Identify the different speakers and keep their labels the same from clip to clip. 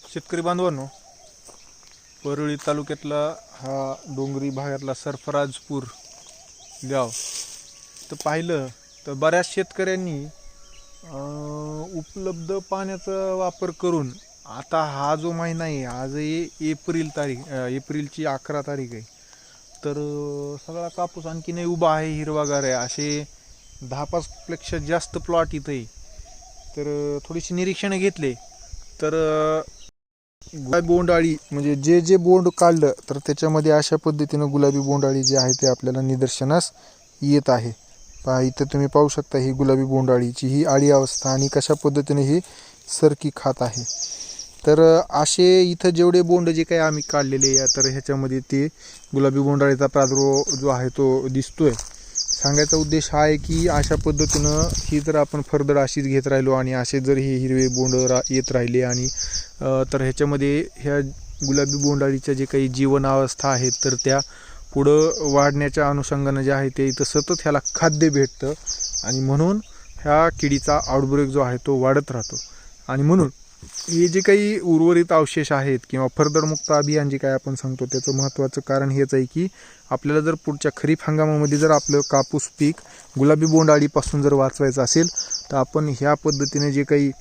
Speaker 1: शेतकरी बांधवांनो, परळी तालुक्यातला हा डोंगरी भागातला सरफराजपूर गाव तर पाहिलं तर बऱ्याच शेतकऱ्यांनी उपलब्ध पाण्याचा वापर करून आता हा जो महिना आहे, आज एप्रिलची 11 तारीख आहे, तर सगळा कापूस आणखी नाही उभा आहे, हिरवागार आहे. असे 10-5 पेक्षा जास्त प्लॉट इथं आहे. तर थोडीशी निरीक्षणे घेतले तर गुलाबी बोंडअळी म्हणजे जे बोंड काढलं तर त्याच्यामध्ये अशा पद्धतीनं गुलाबी बोंडअळी जी आहे ते आपल्याला निदर्शनास येत आहे. पहा, इथं तुम्ही पाहू शकता ही गुलाबी बोंडअळीची ही अळी अवस्था आणि कशा पद्धतीने ही सरकी खात आहे. तर असे इथं जेवढे बोंड जे काही आम्ही काढलेले आहे, तर ह्याच्यामध्ये ते गुलाबी बोंडअळीचा प्रादुर्भाव जो आहे तो दिसतोय. सांगायचा उद्देश हा आहे की अशा पद्धतीनं ही जर आपण फर्दर अशीच घेत राहिलो आणि असे जर हे हिरवे बोंड येत राहिले आणि तर ह्याच्यामध्ये ह्या गुलाबी बोंडअळीच्या जे काही जीवनावस्था आहेत तर त्या पुढं वाढण्याच्या अनुषंगानं जे आहे ते इथं सतत ह्याला खाद्य भेटतं आणि म्हणून ह्या किडीचा आउटब्रेक जो आहे तो वाढत राहतो. आणि म्हणून हे जे काही उर्वरित अवशेष आहेत किंवा फर्दर मुक्त अभियान जे काही आपण सांगतो त्याचं महत्त्वाचं कारण हेच आहे की आपल्याला जर पुढच्या खरीप हंगामामध्ये जर आपलं कापूस पीक गुलाबी बोंडअळीपासून जर वाचवायचं असेल तर आपण ह्या पद्धतीने जे काही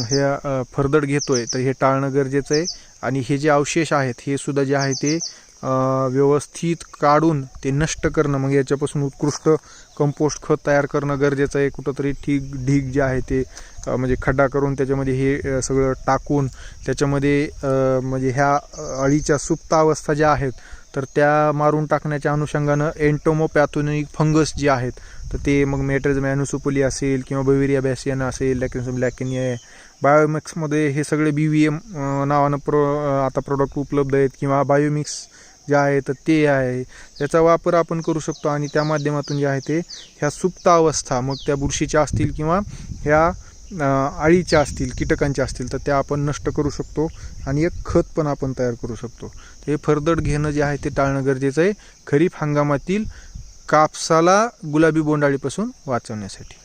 Speaker 1: हे फरदड घेतोय तर हे टाळणं गरजेचं आहे. आणि हे जे अवशेष आहेत हे सुद्धा जे आहे ते व्यवस्थित काढून ते नष्ट करणं, मग याच्यापासून उत्कृष्ट कंपोस्ट खत तयार करणं गरजेचं आहे. कुठंतरी ढीग जे आहे ते म्हणजे खड्डा करून त्याच्यामध्ये हे सगळं टाकून त्याच्यामध्ये म्हणजे ह्या अळीच्या सुप्तावस्था ज्या आहेत तर त्या मारून टाकण्याच्या अनुषंगानं एंटोमोपॅथोनिक फंगस जे आहेत तर ते मग मेट्रिझम ॲनुसोपोली असेल किंवा बवेरिया बॅसियाना असेल, लॅक्टिनोसोम लॅकिनिया, बायोमिक्समध्ये हे सगळे BVM नावानं आता प्रोडक्ट उपलब्ध आहेत किंवा बायोमिक्स जे आहे तर ते आहे. याचा वापर आपण करू शकतो आणि त्या माध्यमातून जे आहे ते ह्या सुप्त अवस्था मग त्या बुरशीच्या असतील किंवा ह्या अळीच्या असतील, कीटकांच्या असतील तर त्या आपण नष्ट करू शकतो आणि एक खत पण आपण तयार करू शकतो. हे फरदड घेणं जे आहे ते टाळणं गरजेचं आहे खरीप हंगामातील कापसाला गुलाबी बोंडअळीपासून वाचवण्यासाठी.